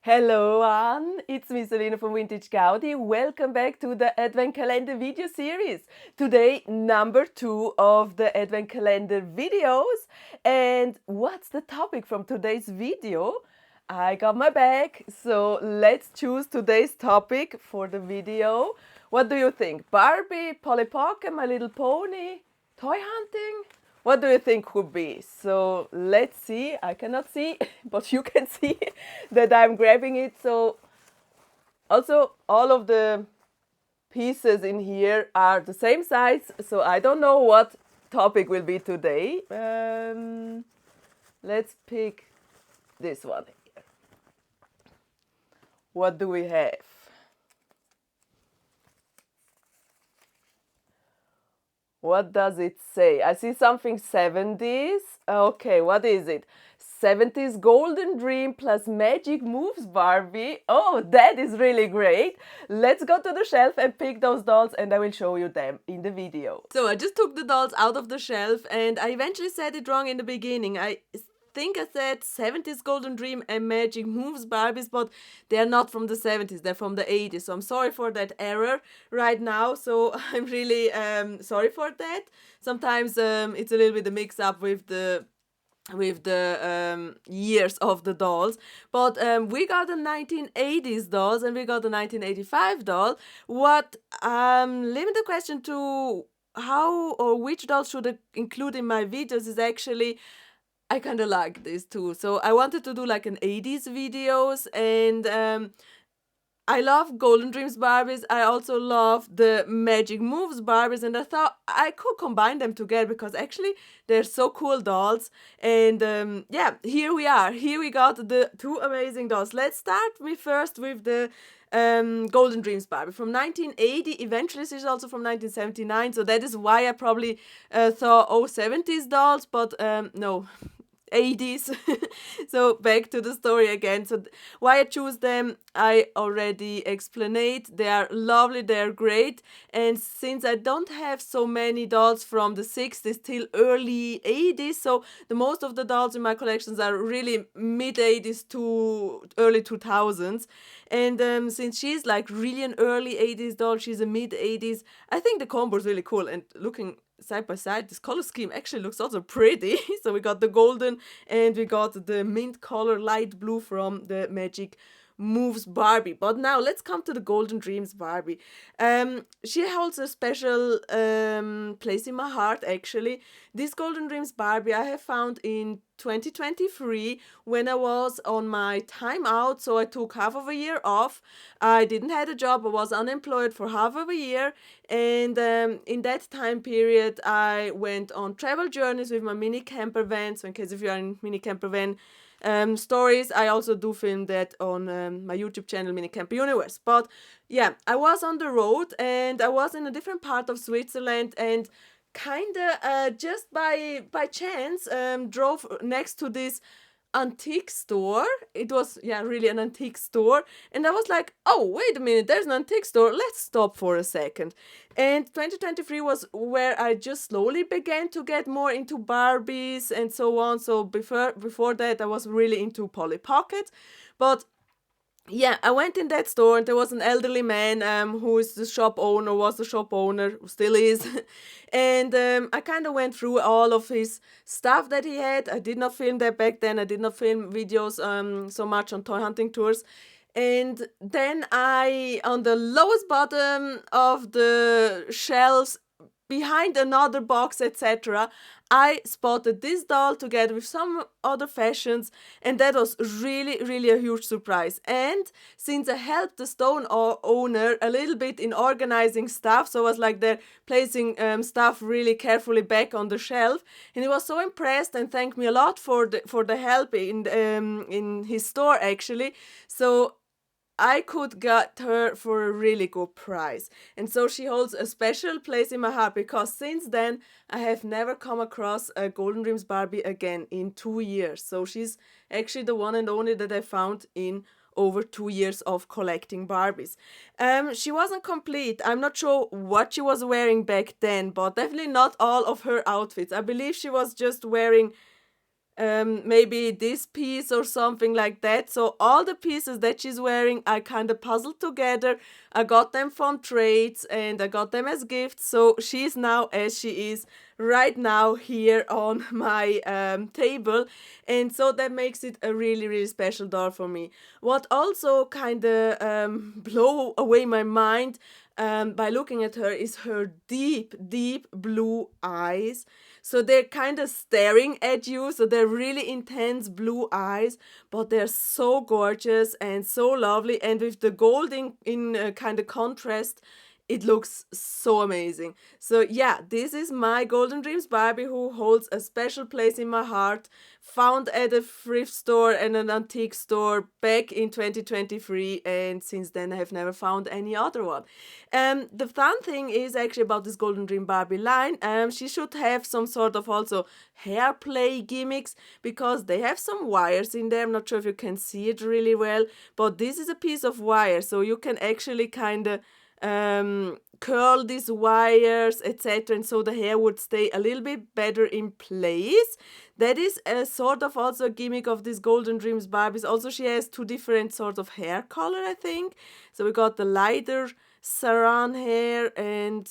Hello, Anne. It's me, Selena from Vintage Gaudi. Welcome back to the Advent Calendar video series. Today, number 2 of the Advent Calendar videos. And what's the topic from today's video? I got my bag, so let's choose today's topic for the video. What do you think? Barbie, Polly Pocket, My Little Pony, toy hunting? What do you think could be? So let's see. I cannot see, but you can see that I'm grabbing it. So also all of the pieces in here are the same size. So I don't know what topic will be today. Let's pick this one here. What do we have? What does it say? I see something 70s. Okay, what is it? 70s Golden Dream plus Magic Moves Barbie. Oh, that is really great. Let's go to the shelf and pick those dolls and I will show you them in the video. So I just took the dolls out of the shelf and I eventually said it wrong in the beginning. I think I said 70s Golden Dream and Magic Moves Barbies, but they're not from the 70s, they're from the 80s. So I'm sorry for that error right now. So I'm really sorry for that. Sometimes it's a little bit a mix up with the years of the dolls, but we got the 1980s dolls and we got the 1985 doll. What limit the question to how or which dolls should I include in my videos is actually I kind of like this too. So I wanted to do like an 80s videos and I love Golden Dreams Barbies. I also love the Magic Moves Barbies and I thought I could combine them together because actually they're so cool dolls. And yeah, here we are. Here we got the two amazing dolls. Let's start first with the Golden Dreams Barbie from 1980. Eventually this is also from 1979. So that is why I probably thought, oh, 70s dolls, but no. 80s. So back to the story again. So why I choose them, I already explained it. They are lovely, they are great. And since I don't have so many dolls from the 60s till early 80s, so the most of the dolls in my collections are really mid 80s to early 2000s. And since she's like really an early 80s doll, she's a mid 80s, I think the combo is really cool. And looking side by side, this color scheme actually looks also pretty. So we got the golden and we got the mint color light blue from the Magic Moves Barbie. But now let's come to the Golden Dreams Barbie. She holds a special place in my heart actually. This Golden Dreams Barbie I have found in 2023 when I was on my time out, so I took half of a year off. I didn't have a job, I was unemployed for half of a year, and in that time period I went on travel journeys with my Minicamper van. So in case if you are in Minicamper van stories, I also do film that on my YouTube channel Minicamper Universe. But yeah, I was on the road and I was in a different part of Switzerland and kinda just by chance drove next to this antique store. It was really an antique store, and I was like, oh, wait a minute, there's an antique store, let's stop for a second. And 2023 was where I just slowly began to get more into Barbies and so on. So before that I was really into Polly Pocket. But yeah, I went in that store and there was an elderly man who is the shop owner, was the shop owner, still is. And I kind of went through all of his stuff that he had. I did not film that back then. I did not film videos so much on toy hunting tours. And then on the lowest bottom of the shelves, behind another box, etc., I spotted this doll together with some other fashions, and that was really, really a huge surprise. And since I helped the store owner a little bit in organizing stuff, so I was like they're placing stuff really carefully back on the shelf, and he was so impressed and thanked me a lot for the help in his store actually. So I could get her for a really good price. And so she holds a special place in my heart because since then I have never come across a Golden Dreams Barbie again in 2 years. So she's actually the one and only that I found in over 2 years of collecting Barbies. She wasn't complete. I'm not sure what she was wearing back then, but definitely not all of her outfits. I believe she was just wearing maybe this piece or something like that. So all the pieces that she's wearing, I kind of puzzled together. I got them from trades and I got them as gifts. So she's now as she is right now here on my table. And so that makes it a really, really special doll for me. What also kind of blow away my mind by looking at her is her deep, deep blue eyes. So they're kind of staring at you. So they're really intense blue eyes, but they're so gorgeous and so lovely. And with the gold in kind of contrast, it looks so amazing. So yeah, this is my Golden Dreams Barbie who holds a special place in my heart. Found at a thrift store and an antique store back in 2023, and since then I have never found any other one. The fun thing is actually about this Golden Dream Barbie line. She should have some sort of also hair play gimmicks because they have some wires in there. I'm not sure if you can see it really well, but this is a piece of wire, so you can actually kind of curl these wires, etc., and so the hair would stay a little bit better in place. That is a sort of also a gimmick of this Golden Dreams Barbies. Also, she has two different sorts of hair color, I think. So we got the lighter saran hair, and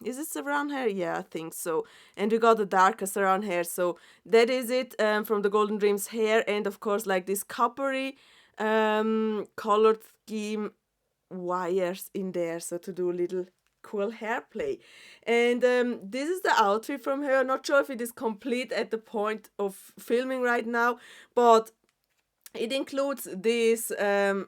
is it saran hair? Yeah, I think so. And we got the darker saran hair. So that is it from the Golden Dreams hair, and of course like this coppery colored scheme wires in there, so to do a little cool hair play. And this is the outfit from her. Not sure if it is complete at the point of filming right now, but it includes this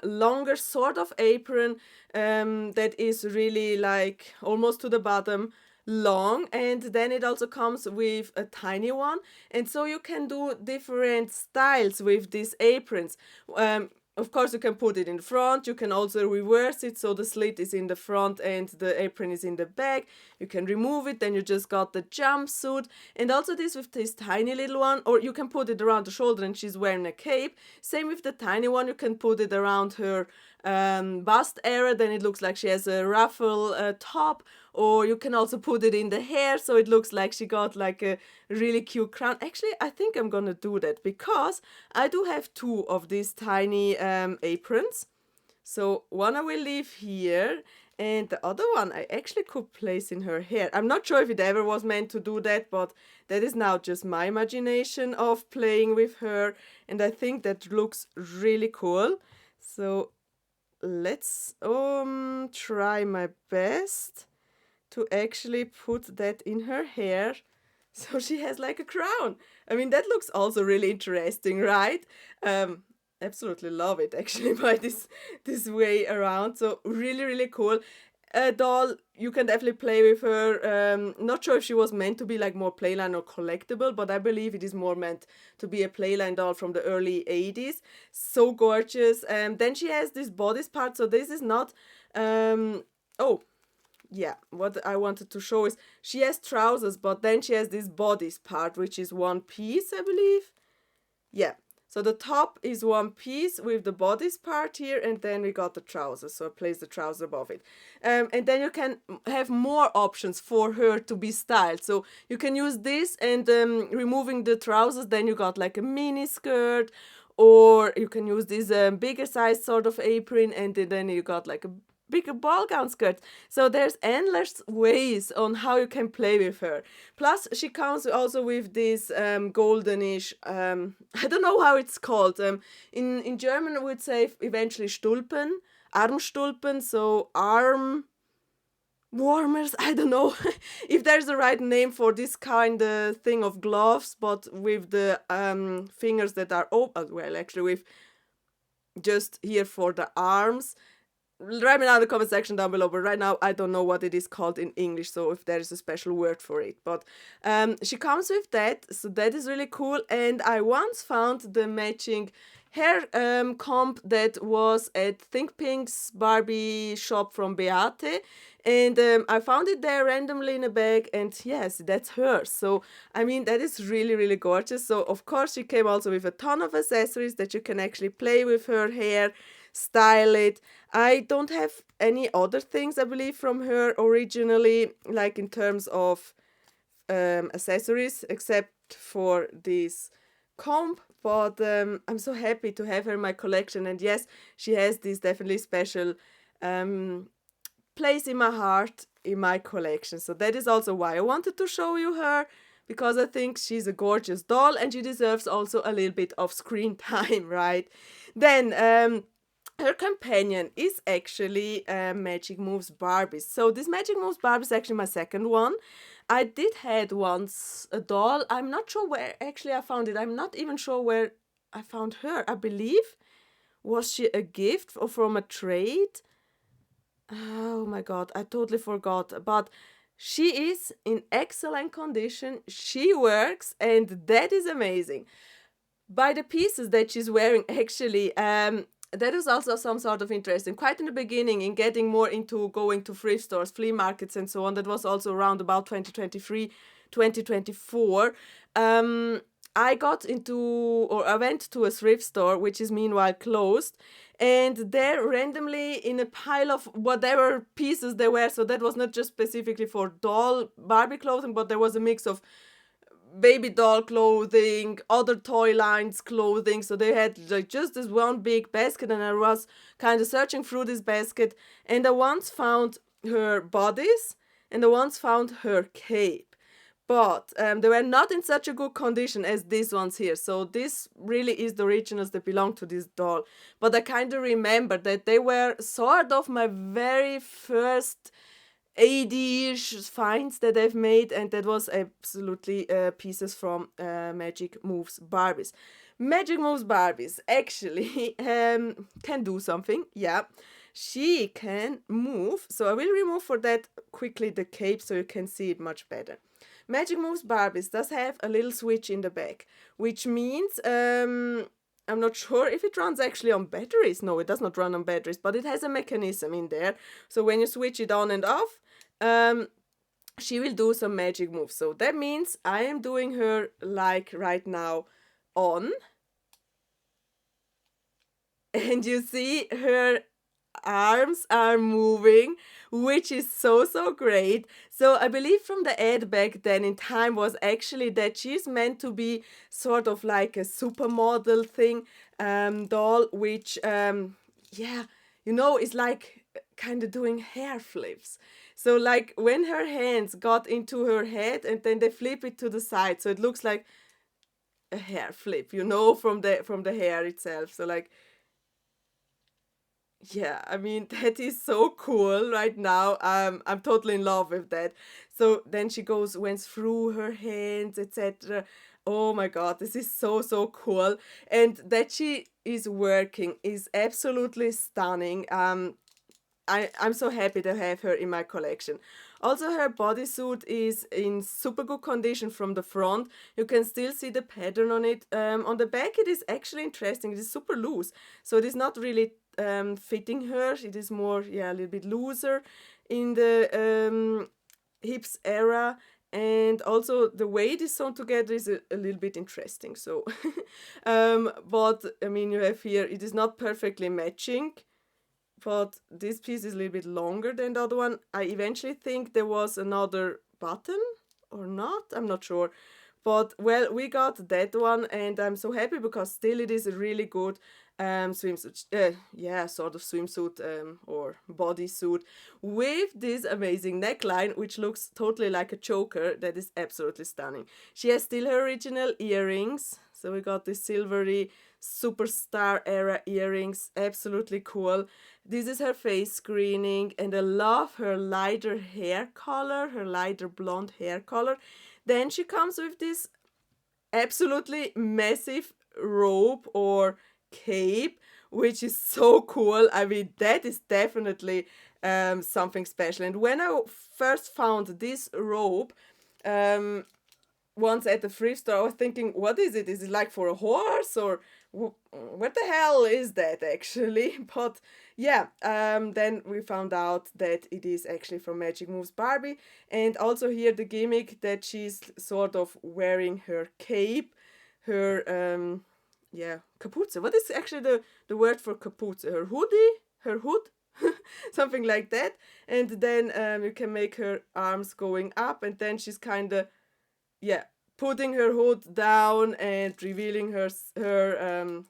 longer sort of apron that is really like almost to the bottom long, and then it also comes with a tiny one, and so you can do different styles with these aprons. Of course, you can put it in front. You can also reverse it so the slit is in the front and the apron is in the back. You can remove it, then you just got the jumpsuit. And also this with this tiny little one, or you can put it around the shoulder and she's wearing a cape. Same with the tiny one, you can put it around her bust area, then it looks like she has a ruffle top, or you can also put it in the hair so it looks like she got like a really cute crown. Actually, I think I'm gonna do that because I do have two of these tiny aprons. So one I will leave here, and the other one I actually could place in her hair. I'm not sure if it ever was meant to do that, but that is now just my imagination of playing with her, and I think that looks really cool. So let's try my best to actually put that in her hair so she has like a crown. I mean, that looks also really interesting, right? Absolutely love it actually by this way around. So really, really cool. A doll, you can definitely play with her. Not sure if she was meant to be like more playline or collectible, but I believe it is more meant to be a playline doll from the early 80s. So gorgeous. Then she has this bodice part. So this is not oh yeah, what I wanted to show is she has trousers, but then she has this bodice part, which is one piece, I believe. Yeah, so the top is one piece with the bodice part here, and then we got the trousers, so I place the trouser above it. And then you can have more options for her to be styled. So you can use this and removing the trousers, then you got like a mini skirt, or you can use this bigger size sort of apron, and then you got like a bigger ball gown skirt. So there's endless ways on how you can play with her. Plus she comes also with this goldenish I don't know how it's called. In German I would say eventually Stulpen, Armstulpen, so arm warmers. I don't know if there's a right name for this kind of thing of gloves, but with the fingers that are open, well actually with just here for the arms. Write me down in the comment section down below, but right now I don't know what it is called in English, so if there is a special word for it. But she comes with that, so that is really cool. And I once found the matching hair comb that was at Think Pink's Barbie shop from Beate, and I found it there randomly in a bag, and yes, that's hers. So I mean, that is really, really gorgeous. So of course she came also with a ton of accessories that you can actually play with her hair, style it. I don't have any other things, I believe, from her originally, like in terms of accessories, except for these comb, but I'm so happy to have her in my collection. And yes, she has this definitely special um, place in my heart in my collection. So that is also why I wanted to show you her, because I think she's a gorgeous doll and she deserves also a little bit of screen time, right? Then her companion is actually Magic Moves Barbie. So this Magic Moves Barbie is actually my second one. I did had once a doll. I'm not sure where actually I found it. I'm not even sure where I found her. I believe was she a gift or from a trade? Oh my god, I totally forgot. But she is in excellent condition. She works, and that is amazing. By the pieces that she's wearing, actually, that is also some sort of interesting. Quite in the beginning, in getting more into going to thrift stores, flea markets, and so on, that was also around about 2023, 2024. I got into, or I went to a thrift store, which is meanwhile closed, and there randomly in a pile of whatever pieces there were, so that was not just specifically for doll Barbie clothing, but there was a mix of baby doll clothing, other toy lines clothing. So they had like just this one big basket, and I was kind of searching through this basket, and I once found her bodice, and I once found her cape. But they were not in such a good condition as these ones here. So this really is the originals that belong to this doll. But I kind of remember that they were sort of my very first 80-ish finds that I've made, and that was absolutely pieces from Magic Moves Barbies. Magic Moves Barbies actually can do something, yeah. She can move, so I will remove for that quickly the cape so you can see it much better. Magic Moves Barbies does have a little switch in the back, which means I'm not sure if it runs actually on batteries. No, it does not run on batteries, but it has a mechanism in there. So when you switch it on and off, um, she will do some magic moves. So that means I am doing her like right now on. And you see her arms are moving, which is so great. So I believe from the ad back then in time was actually that she's meant to be sort of like a supermodel thing, doll, which yeah, is like kind of doing hair flips. So like when her hands got into her head and then they flip it to the side, so it looks like a hair flip, from the hair itself. So like, yeah, I mean that is so cool right now. I'm totally in love with that. So then she went through her hands, etc. Oh my god, this is so cool. And that she is working is absolutely stunning. I'm so happy to have her in my collection. Also, her bodysuit is in super good condition from the front. You can still see the pattern on it. On the back, it is actually interesting. It is super loose, so it is not really fitting her. It is more, yeah, a little bit looser in the hips area. And also the way it is sewn together is a little bit interesting. So, but I mean, you have here, it is not perfectly matching, but this piece is a little bit longer than the other one. I eventually think there was another button or not, I'm not sure. But well, we got that one, and I'm so happy because still it is a really good swimsuit, yeah, sort of swimsuit or bodysuit with this amazing neckline, which looks totally like a choker. That is absolutely stunning. She has still her original earrings, so we got this silvery superstar era earrings, absolutely cool. This is her face screening, and I love her lighter hair color, her lighter blonde hair color. Then she comes with this absolutely massive robe or cape, which is so cool. I mean, that is definitely something special. And when I first found this robe, once at the thrift store, I was thinking, what is it? Is it like for a horse, or what the hell is that actually? But yeah, then we found out that it is actually from Magic Moves Barbie. And also here the gimmick that she's sort of wearing her cape, her yeah, kapuze. What is actually the word for kapuze? Her hoodie? Her hood? Something like that. And then you can make her arms going up, and then she's kind of, yeah, putting her hood down and revealing her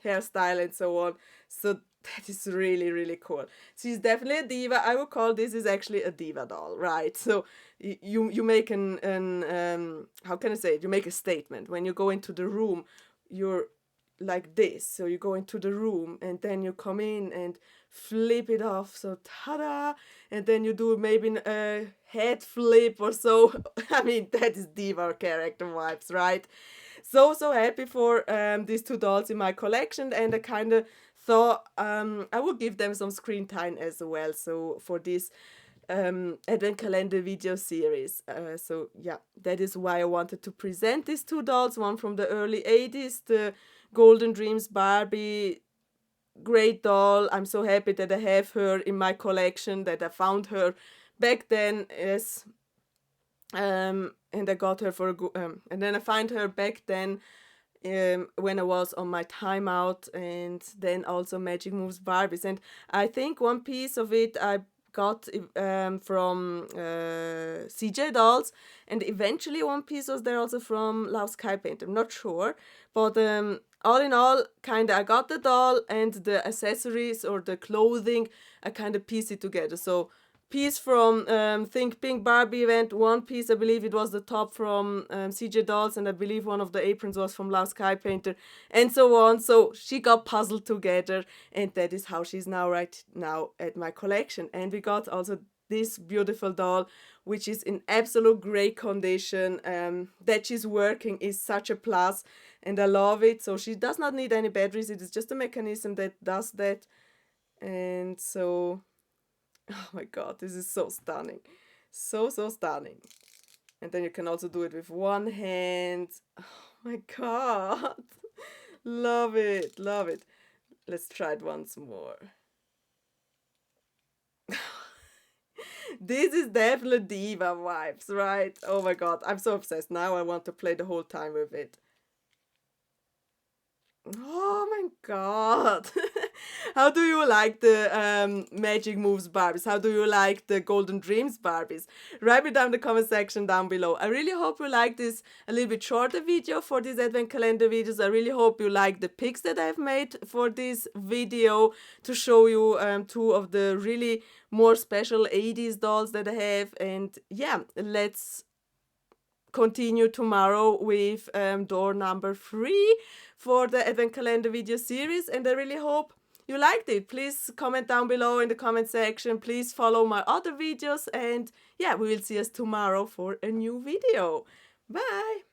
hairstyle and so on. So that is really, really cool. She's definitely a diva. I would call this is actually a diva doll, right? So you make an how can I say it? You make a statement when you go into the room. You're like this. So you go into the room and then you come in and flip it off. So ta-da! And then you do maybe a head flip or so. I mean, that is diva character vibes, right? So happy for these two dolls in my collection, and I kind of thought I would give them some screen time as well. So for this advent calendar video series. So yeah, that is why I wanted to present these two dolls. One from the early 80s, the Golden Dreams Barbie, great doll. I'm so happy that I have her in my collection, that I found her back then as and I got her for and then I find her back then when I was on my timeout, and then also Magic Moves Barbies. And I think one piece of it I got from CJ Dolls, and eventually one piece was there also from Love Sky Paint. I'm not sure, but all in all, kind of I got the doll and the accessories or the clothing, I kind of piece it together. So piece from Think Pink Barbie event, one piece I believe it was the top from CJ Dolls, and I believe one of the aprons was from Love Sky Painter, and so on. So she got puzzled together, and that is how she's now right now at my collection. And we got also this beautiful doll, which is in absolute great condition. That she's working is such a plus, and I love it. So she does not need any batteries, it is just a mechanism that does that. And so oh my god, this is so stunning. So, so stunning. And then you can also do it with one hand. Oh my god. Love it, love it. Let's try it once more. This is definitely diva vibes, right? Oh my god, I'm so obsessed. Now I want to play the whole time with it. Oh my god. How do you like the Magic Moves Barbies? How do you like the Golden Dreams Barbies? Write me down in the comment section down below. I really hope you like this a little bit shorter video for these advent calendar videos. I really hope you like the pics that I've made for this video to show you two of the really more special 80s dolls that I have. And yeah, let's continue tomorrow with door number 3 for the advent calendar video series, and I really hope you liked it. Please comment down below in the comment section. Please follow my other videos, and yeah, we will see us tomorrow for a new video. Bye.